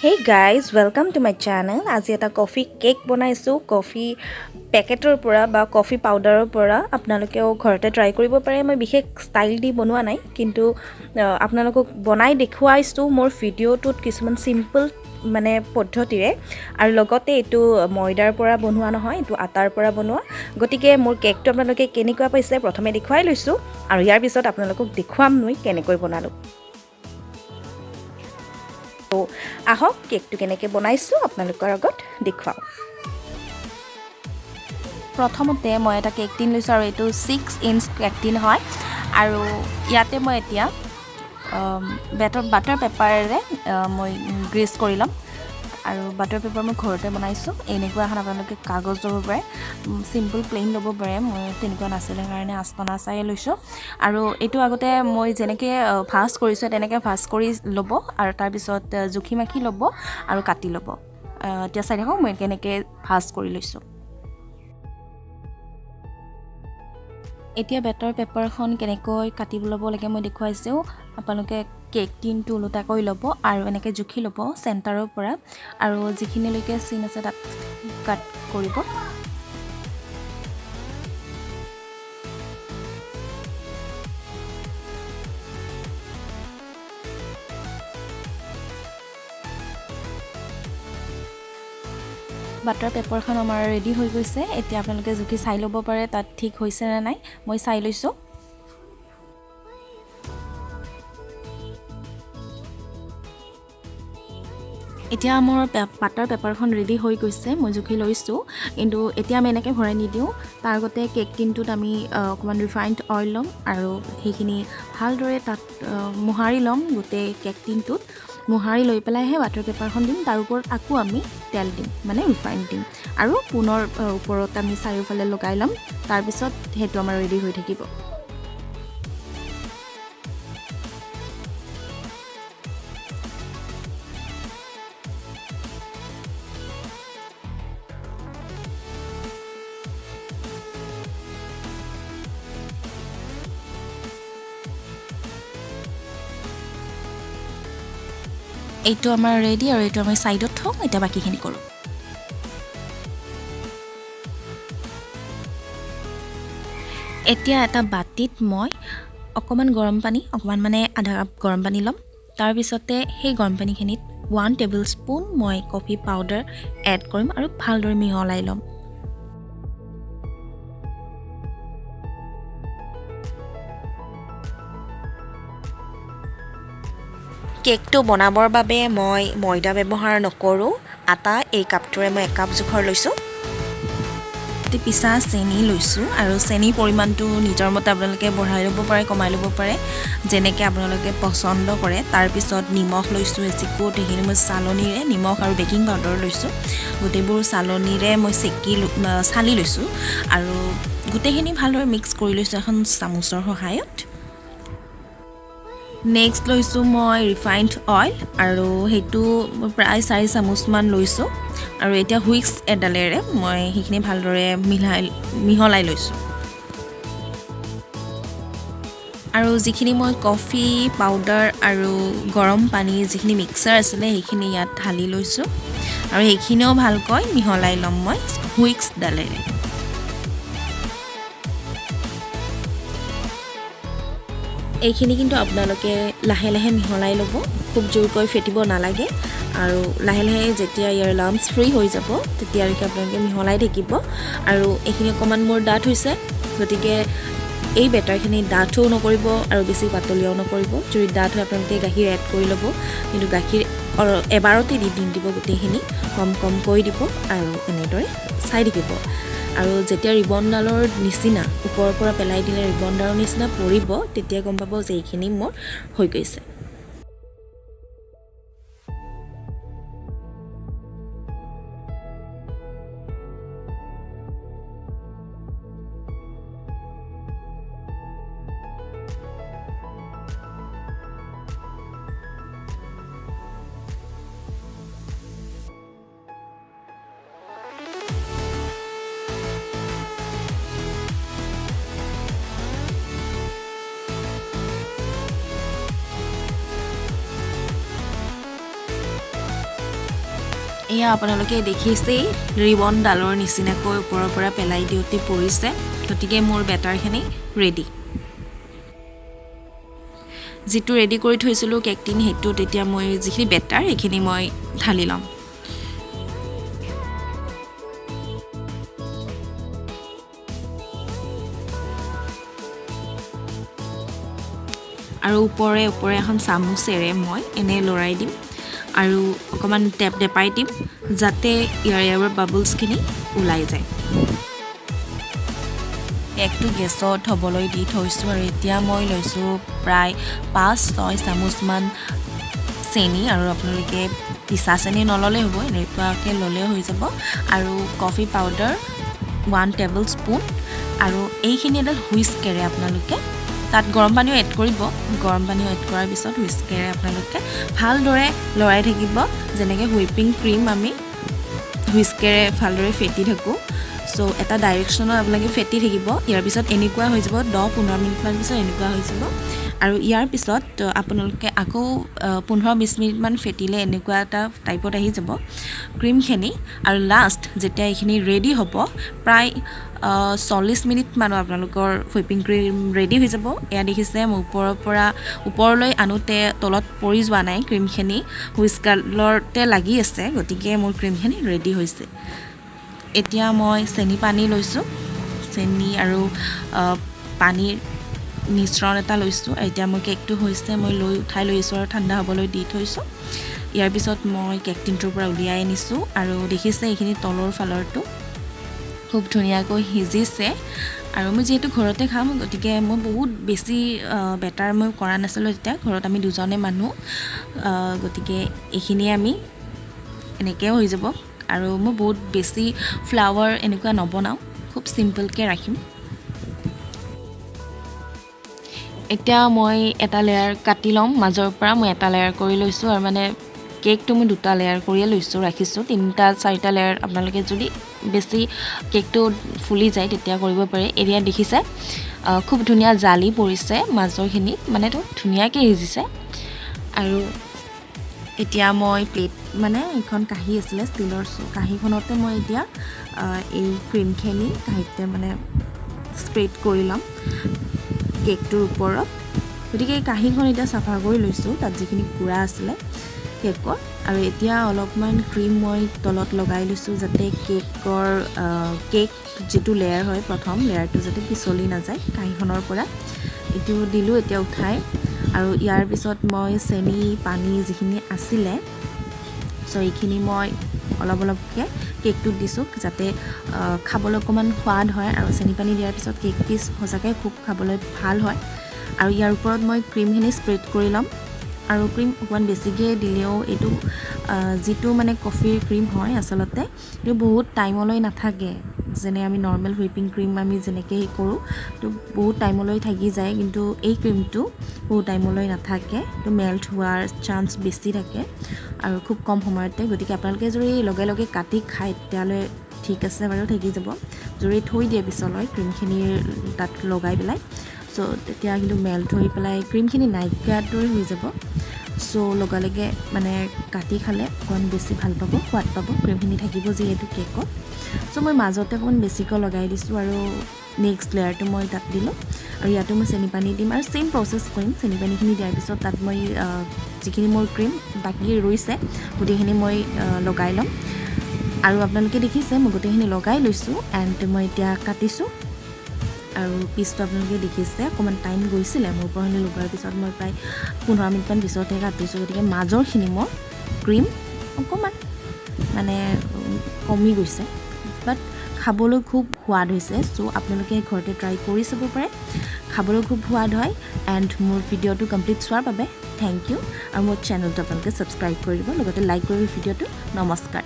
Hey guys, welcome to my channel. আজি এটা coffee cake বনাইছো কফি পেকেটৰ পৰা বা কফি পাউডাৰৰ পৰা আপোনালোকেও ঘৰতে ট্ৰাই কৰিব পাৰে মই বিশেষ ষ্টাইল দি বনোৱা নাই কিন্তু আপোনালোকক বনাই দেখুৱাইছো মোৰ ভিডিঅ'টোত কিছুমান সিম্পল মানে পদ্ধতিৰে আৰু লগতে এটো ময়দাৰ পৰা বনোৱা নহয় এটো আটাৰ পৰা বনোৱা গতিকে মোৰ কেকটো আপোনালোকে কেনেকুৱা পাইছে প্ৰথমে দেখুৱাই লৈছো আৰু ইয়াৰ পিছত আপোনালোকক দেখুৱাম মই কেনেকৈ বনালো তো আহক কেকটো কেনেকৈ বনাইছো আপোনালোকৰ আগত দেখুৱাও প্ৰথমতে মই এটা কেক টিন লৈছো আৰু এটো 6 ইঞ্চ কেক টিন হয় আৰু ইয়াতে মই এতিয়া বাটাৰ পেপাৰেৰে মই গ্ৰেছ কৰি লম আৰু বাটাৰ পেপাৰ মই ঘৰতে বনাইছো এনেকুৱা এখন আপোনালোকে কাগজ ল'ব পাৰে সিম্পল প্লেন ল'ব পাৰে মই তেনেকুৱা নাছিলে কাৰণে আস্তনা চাই লৈছো আৰু এটো আগতে মই যেনেকৈ ফাষ্ট কৰিছো তেনেকৈ ফাষ্ট কৰি ল'ব আৰু তাৰ পিছত জুখি মাখি ল'ব আৰু কাটি ল'ব এতিয়া চাই দেখো মই কেনেকৈ ফাষ্ট কৰি লৈছো এতিয়া বেটাৰ পেপাৰখন কেনেকৈ কাটিব ল'ব লাগে মই দেখুৱাইছো আপোনালোকে কেক টিনটো ওলোটা কৰি ল'ব আৰু এনেকৈ জুখি ল'ব চেণ্টাৰৰ পৰা আৰু যিখিনিলৈকে চিন আছে তাত কাট কৰিব বাটাৰ পেপাৰখন আমাৰ ৰেডি হৈ গৈছে এতিয়া আপোনালোকে জুখি চাই ল'ব পাৰে তাত ঠিক হৈছে নে নাই মই চাই লৈছো এতিয়া আমাৰ বাটাৰ পেপাৰখন ৰেডি হৈ গৈছে মই জুখি লৈছো কিন্তু এতিয়া আমি এনেকৈ ভৰাই নিদিও তাৰ আগতে কেক টিনটোত আমি অকমান ৰিফাইন্ড অইল লম আৰু সেইখিনি ভালদৰে তাত মোহাৰি লম গোটে কেক টিনটোত মোহাৰি লৈ পেলাইহে বাটাৰ পেপাৰখন দিম তাৰ ওপৰত আকৌ আমি তেল দিম মানে ৰিফাইন্ড দিম আৰু পুনৰ ওপৰত আমি চাৰিওফালে লগাই লম তাৰ পিছত হেতু আমাৰ ৰেডি হৈ থাকিব এইটো আমাৰ ৰেডি আৰু এইটো আমি সাইডত থওঁ এটা বাকিখিনি কৰো এতিয়া এটা বাটিত মই অকমান গৰম পানী অকমান মানে আধা কাপ গৰম পানী লম তাৰ পিছতে সেই গৰম পানীখিনিত 1 টেবুলস্পুন মই কফি পাউডাৰ এড কৰিম আৰু ভালদৰে মিহলাই লম কেকটো বনাবৰ বাবে মই ময়দা ব্যৱহাৰ নকৰো আটা এই কাপটোৰে মই 1 কাপ জোখৰ লৈছো পিছা চেনি লৈছো আৰু চেনি পৰিমাণটো নিজৰ মতে আপোনালোকে বঢ়াই ল'ব পাৰে কমাই ল'ব পাৰে যেনেকৈ আপোনালোকে পছন্দ কৰে তাৰ পিছত নিমখ লৈছো এচিকোট এইখিনি মই চালনীৰে নিমখ আৰু বেকিং পাউডাৰ লৈছো গোটেইবোৰ চালনীৰে মই চালি লৈছো আৰু গোটেইখিনি ভালদৰে মিক্স কৰি লৈছো এখন চামুচৰ সহায়ত নেক্সট লৈছো মই ৰিফাইন্ড অইল আৰু হেতু প্ৰায় 4 চামুচ মান লৈছো আৰু এতিয়া হুইস্ক এডালেৰে মই হিখিনি ভালদৰে মিহলাই লৈছো আৰু যিখিনি মই কফি পাউডাৰ আৰু গৰম পানী যিখিনি মিক্সাৰ আছিল হেখিনি ইয়াত ঢালি লৈছো আৰু হেখিনিও ভালকৈ মিহলাই লম মই হুইস্ক ডালেৰে এইখিনি কিন্তু আপোনালোকে লাহে লাহে মিহলাই ল'ব খুব জোৰকৈ ফেটিব নালাগে আৰু লাহে লাহে যেতিয়া ইয়াৰ লাম্পছ ফ্ৰী হৈ যাব তেতিয়ালৈকে আপোনালোকে মিহলাই থাকিব আৰু এইখিনি অকমান মোৰ ডাঠ হৈছে গতিকে এই বেটাৰখিনি ডাঠও নকৰিব আৰু বেছি পাতলিয়াও নকৰিব যদি ডাঠ হয় আপোনালোকে গাখীৰ এড কৰি ল'ব কিন্তু গাখীৰ এবাৰতে দি দিব গোটেইখিনি কম কম কৰি দিব আৰু এনেদৰে চাই থাকিব আৰু যেতিয়া ৰিবনডালৰ নিচিনা ওপৰৰ পৰা পেলাই দিলে ৰিবনডালৰ নিচিনা পৰিব তেতিয়া গম পাব যে এইখিনি মোৰ হৈ গৈছে এয়া আপোনালোকে দেখিছেই ৰিবন ডালৰ নিচিনাকৈ ওপৰৰ পৰা পেলাই দিওঁতে পৰিছে গতিকে মোৰ বেটাৰখিনি ৰেডি যেটো ৰেডি কৰি থৈছিলো কেক টিন হেতু তেতিয়া মই যিখিনি বেটাৰ এইখিনি মই ঢালি লম আৰু ওপৰে এখন চামুচেৰে মই এনে লৰাই দিম আৰু অকমান টেপ টেপাই দিম যাতে ইয়াৰ বাবলছখিনি ওলাই যায় একটু গেছত হ'বলৈ দি থৈছো আৰু এতিয়া মই লৈছো প্ৰায় 5-6 চামুচ মান চেনি আৰু আপোনালোকে পিছা চেনি নললে হ'ব এনেকুৱাকে ললে হৈ যাব আৰু কফি পাউডাৰ 1 টেবল স্পুন আৰু এইখিনি এডাল হুইস্কেৰে আপোনালোকে তাত গৰম পানীও এড কৰিব গৰম পানী এড কৰাৰ পিছত হুইস্কেৰে আপোনালোকে ভালদৰে লৰাই থাকিব যেনেকৈ হুইপিং ক্ৰীম আমি হুইস্কেৰে ভালদৰে ফেটি থাকো সো এটা ডাইৰেকশনত আপোনালোকে ফেটি থাকিব ইয়াৰ পিছত এনেকুৱা হৈ যাব 10-15 মিনিট মান পিছত এনেকুৱা হৈ যাব আৰু ইয়াৰ পিছত আপোনালোকে আকৌ 15-20 মিনিট মান ফেটিলে এনেকুৱা এটা টাইপত আহি যাব ক্ৰীমখিনি আৰু লাষ্ট যেতিয়া এইখিনি ৰেডি হ'ব প্ৰায় 40 মিনিট মান আপোনালোকৰ হুইপিং ক্ৰীম ৰেডি হৈ যাব এয়া দেখিছে মই ওপৰলৈ আনোতে তলত পৰি যোৱা নাই ক্ৰীমখিনি হুইস্কাৰতে লাগি আছে গতিকে মোৰ ক্ৰীমখিনি ৰেডি হৈছে এতিয়া মই চেনি পানী লৈছো চেনি আৰু পানীৰ মিশ্ৰণ এটা লৈছো এতিয়া মই কেকটো হৈছে মই উঠাই লৈছো আৰু ঠাণ্ডা হ'বলৈ দি থৈছো ইয়াৰ পিছত মই কেক টিনটোৰ পৰা উলিয়াই আনিছো আৰু দেখিছে এইখিনি তলৰ ফালৰটো খুব ধুনীয়াকৈ হিজিছে আৰু মই যেহেতু ঘৰতে খাম গতিকে মই বহুত বেছি বেটাৰ মই কৰা নাছিলো তেতিয়া ঘৰত আমি দুজনে মানুহ গতিকে এইখিনি আমি এনেকৈ হৈ যাব আৰু মই বহুত বেছি ফ্লাৱাৰ এনেকুৱা নবনাও খুব সিম্পলকৈ ৰাখিম এতিয়া মই এটা লেয়াৰ কাটি লম মাজৰ পৰা মই এটা লেয়াৰ কৰি লৈছো আৰু মানে কেকটো মই দুটা লেয়াৰ কৰি লৈছো ৰাখিছো 3-4টা লেয়াৰ আপোনালোকে যদি বেছি কেকটো ফুলি যায় তেতিয়া কৰিব পাৰে এৰিয়া দেখিছে খুব ধুনীয়া জালি পৰিছে মাজৰখিনি মানে তো ধুনীয়াকৈ হিজিছে আৰু এতিয়া মই প্লেট মানে এখন কাহি আছিল ষ্টিলৰ কাহিখনতে মই এতিয়া এই ক্ৰীমখিনি কাহিতে মানে স্প্ৰেড কৰি লম কেকটোৰ ওপৰত গতিকে এই কাহিখন এতিয়া সাফা কৰি লৈছো তাত যিখিনি কুৰা আছিল কেকৰ আৰু এতিয়া অলপমান ক্ৰীম মই তলত লগাই লৈছো যাতে কেক যেটো লেয়াৰ হয় প্ৰথম লেয়াৰটো যাতে পিছলি না যায় কাহিখনৰ পৰা এটো দিলো এতিয়া উঠাই আৰু ইয়াৰ পিছত মই চেনি পানী যিখিনি আছিল সো এইখিনি মই অলপকে কেকটো দিছো যাতে খাবলৈ অকমান সোৱাদ হয় আৰু চেনি পানী দিয়াৰ পিছত কেক পিস হসাকে খুব খাবলৈ ভাল হয় আৰু ইয়াৰ ওপৰত মই ক্ৰীমখিনি স্প্ৰেড কৰি লম আৰু ক্ৰীম অকমান বেছিকে দিলেও এটো যেটো মানে কফিৰ ক্ৰীম হয় আসলতে এটো বহুত টাইমলৈ নাথাকে যেনে আমি নৰমাল হুইপিং ক্ৰীম আমি যেনেকৈ কৰো তো বহুত টাইমলৈ থাকি যায় কিন্তু এই ক্ৰীমটো বহুত টাইমলৈ নাথাকে তো মেল্ট হোৱাৰ চান্স বেছি থাকে আৰু খুব কম সময়তে গতিকে আপোনালোকে যদি লগে লগে কাটি খায় তেতিয়ালে ঠিক আছে বাৰু থাকি যাব যদি থৈ দিয়ে পিছলৈ ক্ৰীমখিনি তাত লগাই পেলাই সো তেতিয়া কিন্তু মেল্ট হৈ পেলাই ক্ৰীমখিনি নাইকিয়াটোৰ হৈ যাব সো লগালগে মানে কাটি খালে কোন বেছি ভাল পাব সোৱাদ পাব ক্ৰীমখিনি থাকিব যেহেতু কেকত সো মই মাজতে কোন বেছিকৈ লগাই দিছো আৰু নেক্সট লেয়াৰটো মই তাত দিলো আৰু ইয়াতো মই চেনি পানী দিম আৰু সেম প্ৰসেস কৰিম চেনি পানীখিনি দিয়াৰ পিছত তাত মই যিখিনি মোৰ ক্ৰীম বাকি ৰৈছে গুটেখিনি মই লগাই লম আৰু আপোনালোকে দেখিছে মই গুটেখিনি লগাই লৈছো এন্ড মই এতিয়া কাটিছো আৰু পিছটো আপোনালোকে দেখিছে অকমান টাইম গৈছিল মোৰ পৰহনি লগাৰ পিছত মই প্ৰায় 15 মিনিট মান পিছতে কাটিছো গতিকে মাজৰখিনি মই ক্ৰীম অকমান মানে কমি গৈছে বাট খাবলৈ খুব সোৱাদ হৈছে সো আপোনালোকে ঘৰতে ট্ৰাই কৰি চাব পাৰে খাবলৈ খুব সোৱাদ হয় এন্ড মোৰ ভিডিওটো কমপ্লিট চোৱাৰ বাবে থ্যাংক ইউ আৰু মোৰ চেনেলটো আপোনালোকে সাবস্ক্ৰাইব কৰি দিব লগতে লাইক কৰিব ভিডিওটো নমস্কাৰ